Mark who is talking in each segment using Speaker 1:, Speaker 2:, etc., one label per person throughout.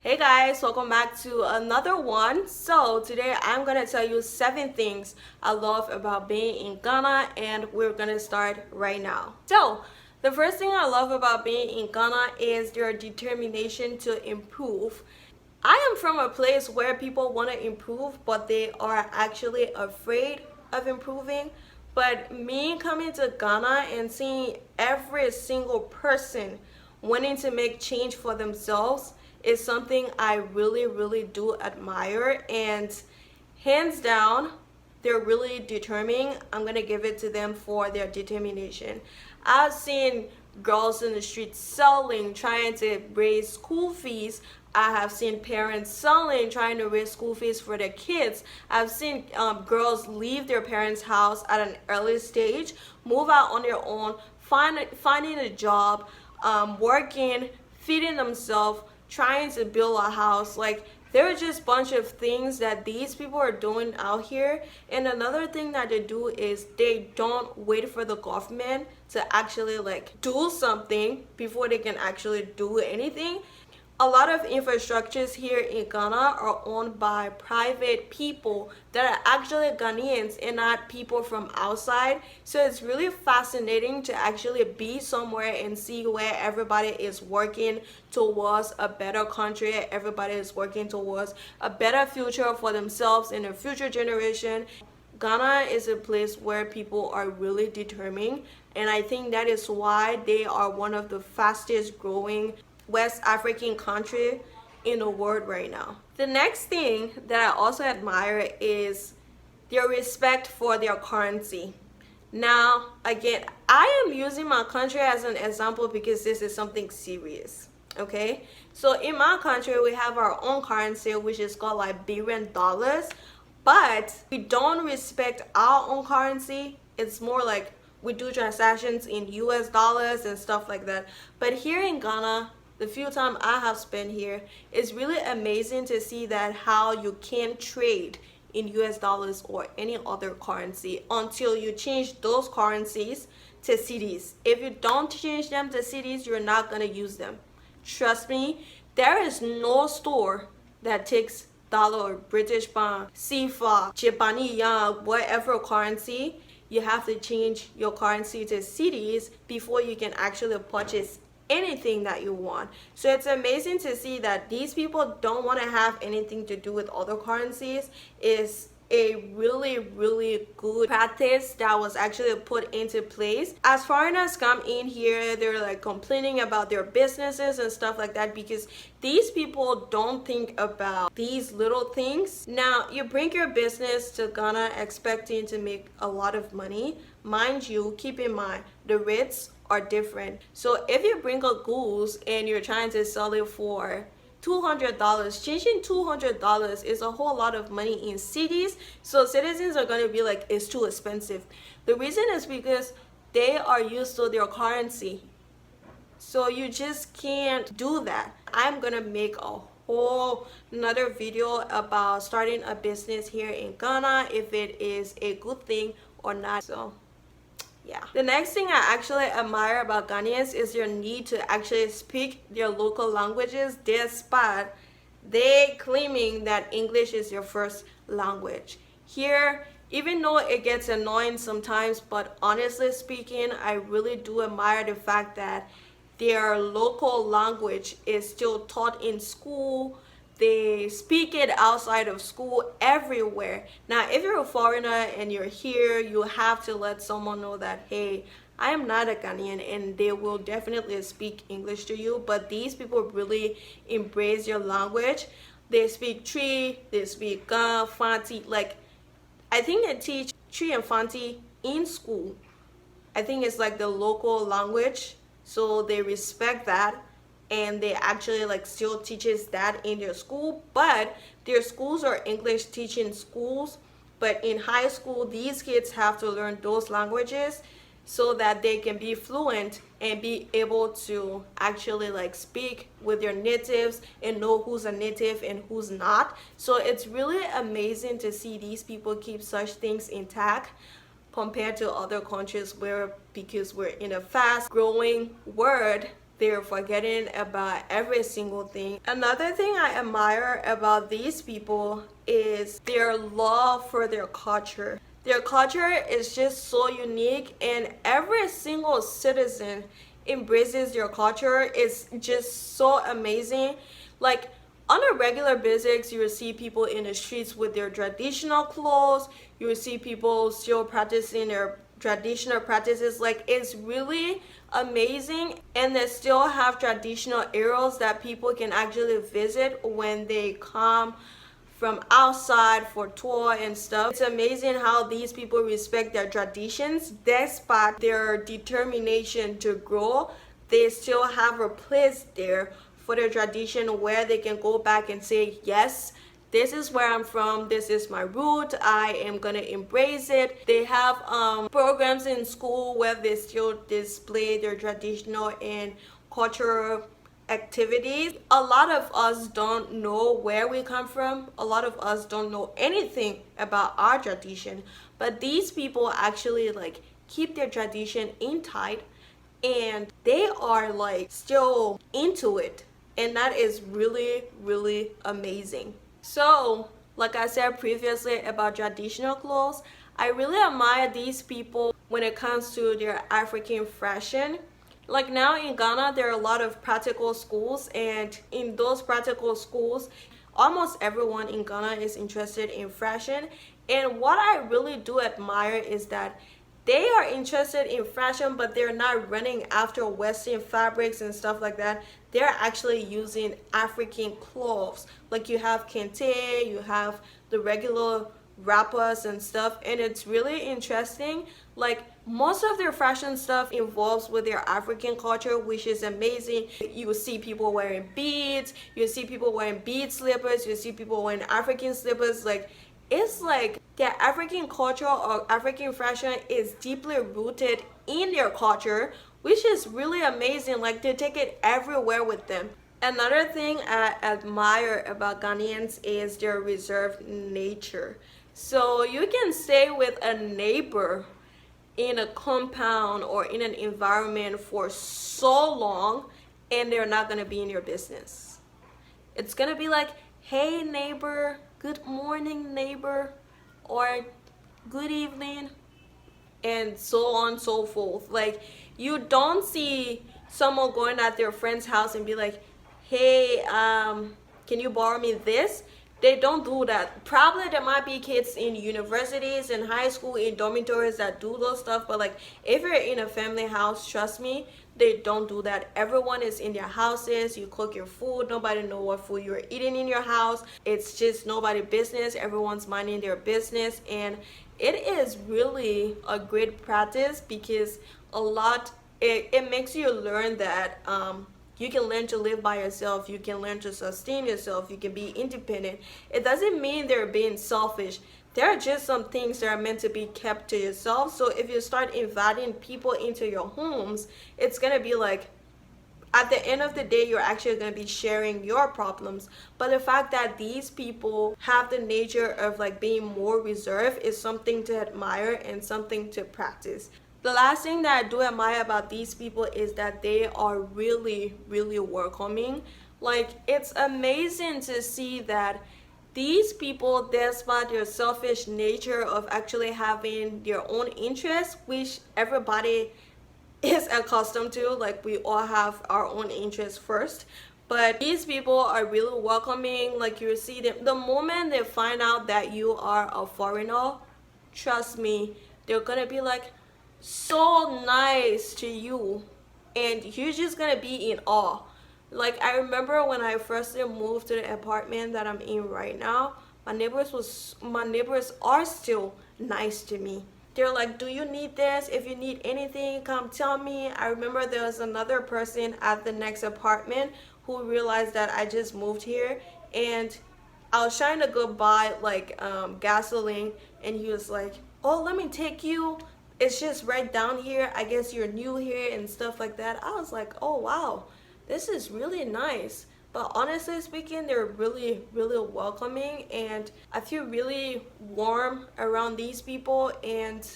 Speaker 1: Hey guys, welcome back to another one. So today I'm gonna tell you 7 things I love about being in Ghana, and we're gonna start right now. So the first thing I love about being in Ghana is your determination to improve. I am from a place where people want to improve, but they are actually afraid of improving. But me coming to Ghana and seeing every single person wanting to make change for themselves is something I really, really do admire. And hands down, they're really determined. I'm gonna give it to them for their determination. I've seen girls in the street selling, trying to raise school fees. I have seen parents selling, trying to raise school fees for their kids. I've seen girls leave their parents' house at an early stage, move out on their own, finding a job, working, feeding themselves, trying to build a house. Like, there are just a bunch of things that these people are doing out here. And another thing that they do is they don't wait for the government to actually like do something before they can actually do anything. A lot of infrastructures here in Ghana are owned by private people that are actually Ghanaians and not people from outside. So it's really fascinating to actually be somewhere and see where everybody is working towards a better country. Everybody is working towards a better future for themselves and a future generation. Ghana is a place where people are really determined, and I think that is why they are one of the fastest growing West African country in the world right now. The next thing that I also admire is their respect for their currency. Now, again, I am using my country as an example because this is something serious. Okay, so in my country we have our own currency, which is called Liberian dollars, but we don't respect our own currency. It's more like we do transactions in US dollars and stuff like that. But here in Ghana, the few time I have spent here, it's really amazing to see that how you can trade in US dollars or any other currency until you change those currencies to cedis. If you don't change them to cedis, you're not gonna use them. Trust me, there is no store that takes dollar, British pound, CFA, Japanese yen, whatever currency. You have to change your currency to cedis before you can actually purchase anything that you want. So it's amazing to see that these people don't want to have anything to do with other currencies. Is a really good practice that was actually put into place. As foreigners come in here, they're like complaining about their businesses and stuff like that because these people don't think about these little things. Now, you bring your business to Ghana expecting to make a lot of money. Mind you, keep in mind the rates are different. So if you bring a goose and you're trying to sell it for $200, changing $200 is a whole lot of money in cities. So citizens are going to be like, it's too expensive. The reason is because they are used to their currency. So you just can't do that. I'm gonna make a whole another video about starting a business here in Ghana, if it is a good thing or not. So yeah. The next thing I actually admire about Ghanaians is their need to actually speak their local languages, despite they claiming that English is their first language. Here, even though it gets annoying sometimes, but honestly speaking, I really do admire the fact that their local language is still taught in school. They speak it outside of school everywhere. Now, if you're a foreigner and you're here, you have to let someone know that, hey, I am not a Ghanaian, and they will definitely speak English to you. But these people really embrace your language. They speak Tree, they speak Ga, Fanti. Like, I think they teach Tree and Fanti in school. I think it's like the local language, so they respect that, and they actually like still teaches that in their school. But their schools are English teaching schools, but in high school these kids have to learn those languages so that they can be fluent and be able to actually like speak with their natives and know who's a native and who's not. So it's really amazing to see these people keep such things intact compared to other countries where, because we're in a fast growing world, they're forgetting about every single thing. Another thing I admire about these people is their love for their culture. Their culture is just so unique, and every single citizen embraces their culture. It's just so amazing. Like, on a regular basis, you will see people in the streets with their traditional clothes. You will see people still practicing their traditional practices. Like, it's really amazing, and they still have traditional areas that people can actually visit when they come from outside for tour and stuff. It's amazing how these people respect their traditions despite their determination to grow. They still have a place there for their tradition where they can go back and say, yes, this is where I'm from, this is my root, I am gonna embrace it. They have programs in school where they still display their traditional and cultural activities. A lot of us don't know where we come from. A lot of us don't know anything about our tradition, but these people actually like keep their tradition intact, and they are like still into it, and that is really, really amazing. So like I said previously about traditional clothes, I really admire these people when it comes to their African fashion. Like now in Ghana, there are a lot of practical schools, and in those practical schools, almost everyone in Ghana is interested in fashion. And what I really do admire is that they are interested in fashion, but they're not running after Western fabrics and stuff like that. They're actually using African clothes. Like you have kente, you have the regular wrappers and stuff, and it's really interesting. Like most of their fashion stuff involves with their African culture, which is amazing. You will see people wearing beads, you see people wearing bead slippers, you see people wearing African slippers. Like it's like their African culture or African fashion is deeply rooted in their culture, which is really amazing. Like they take it everywhere with them. Another thing I admire about Ghanaians is their reserved nature. So you can stay with a neighbor in a compound or in an environment for so long, and they're not gonna be in your business. It's gonna be like, hey neighbor, good morning neighbor, or good evening, and so on and so forth. Like you don't see someone going at their friend's house and be like, hey, can you borrow me this? They don't do that. Probably there might be kids in universities and high school in dormitories that do those stuff, but like if you're in a family house, trust me, they don't do that. Everyone is in their houses. You cook your food. Nobody know what food you're eating in your house. It's just nobody's business. Everyone's minding their business, and it is really a great practice because it makes you learn that you can learn to live by yourself, you can learn to sustain yourself, you can be independent. It doesn't mean they're being selfish. There are just some things that are meant to be kept to yourself. So if you start inviting people into your homes, it's gonna be like, at the end of the day, you're actually going to be sharing your problems. But the fact that these people have the nature of like being more reserved is something to admire and something to practice. The last thing that I do admire about these people is that they are really, really welcoming. Like it's amazing to see that these people, despite their selfish nature of actually having their own interests, which everybody is accustomed to, like we all have our own interests first, but these people are really welcoming. Like you see them the moment they find out that you are a foreigner, trust me, they're gonna be like so nice to you, and you're just gonna be in awe. Like I remember when I first moved to the apartment that I'm in right now, my neighbors are still nice to me. They're like, do you need this? If you need anything, come tell me. I remember there was another person at the next apartment who realized that I just moved here, and I was trying to go buy like gasoline, and he was like, oh, let me take you. It's just right down here. I guess you're new here and stuff like that. I was like, oh wow, this is really nice. But honestly speaking, they're really, really welcoming, and I feel really warm around these people. And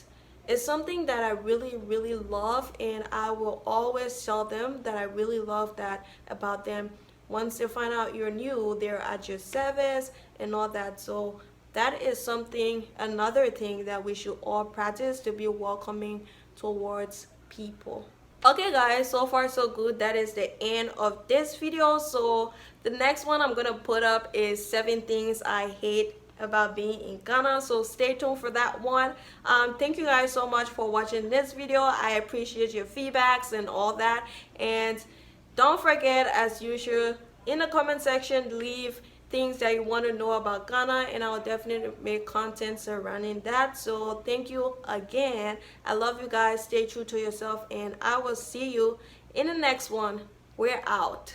Speaker 1: It's something that I really love, and I will always tell them that I really love that about them. Once they find out you're new, they're at your service and all that. So that is something, another thing that we should all practice, to be welcoming towards people. Okay guys, so far so good. That is the end of this video. So the next one I'm gonna put up is 7 things I hate about being in Ghana, so stay tuned for that one. Thank you guys so much for watching this video. I appreciate your feedbacks and all that, and don't forget, as usual, in the comment section, leave things that you want to know about Ghana, and I'll definitely make content surrounding that. So thank you again. I love you guys. Stay true to yourself, and I will see you in the next one. We're out.